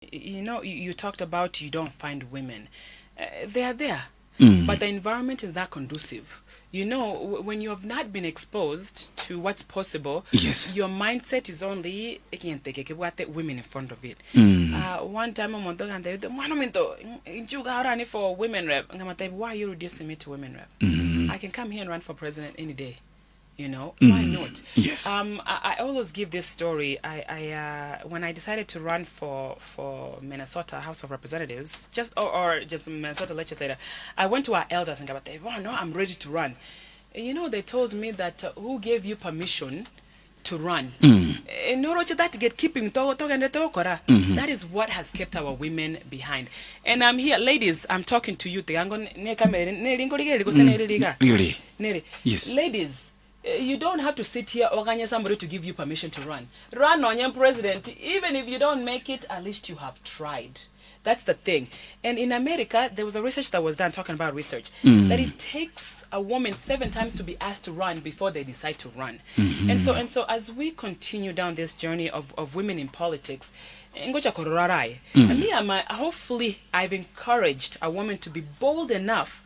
You know, you talked about you don't find women. They are there, but the environment is not conducive. You know, when you have not been exposed to what's possible, yes, your mindset is only women in front of it. One time I'm talking for women rep. Why are you reducing me to women rep? I can come here and run for president any day. You know, why not? Yes. I always give this story. When I decided to run for Minnesota House of Representatives, or just Minnesota legislator, I went to our elders and said, "Oh no, I'm ready to run." You know, they told me that who gave you permission to run? That is what has kept our women behind. And I'm here, ladies. I'm talking to you. Really? Yes. Ladies. You don't have to sit here organize somebody to give you permission to run. Run on your president. Even if you don't make it, at least you have tried. That's the thing. And in America, there was a research that was done talking about research that it takes a woman 7 times to be asked to run before they decide to run. And so as we continue down this journey of women in politics, hopefully I've encouraged a woman to be bold enough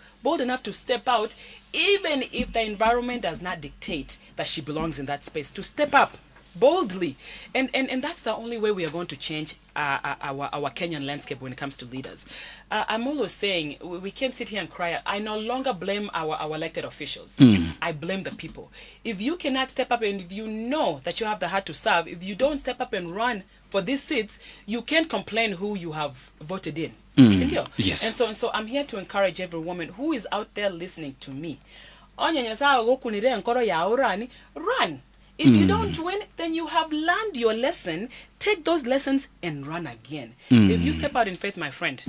to step out, even if the environment does not dictate that she belongs in that space, to step up boldly. And that's the only way we are going to change our Kenyan landscape when it comes to leaders. I'm always saying we can't sit here and cry. I no longer blame our elected officials. I blame the people. If you cannot step up, and if you know that you have the heart to serve, if you don't step up and run for these seats, you can't complain who you have voted in. Yes. And so I'm here to encourage every woman who is out there listening to me. Run. If you don't win, then you have learned your lesson. Take those lessons and run again. If you step out in faith, my friend,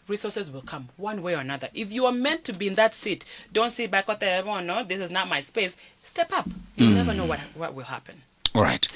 resources will come one way or another. If you are meant to be in that seat, don't sit back, no, this is not my space. Step up. You never know what will happen. All right.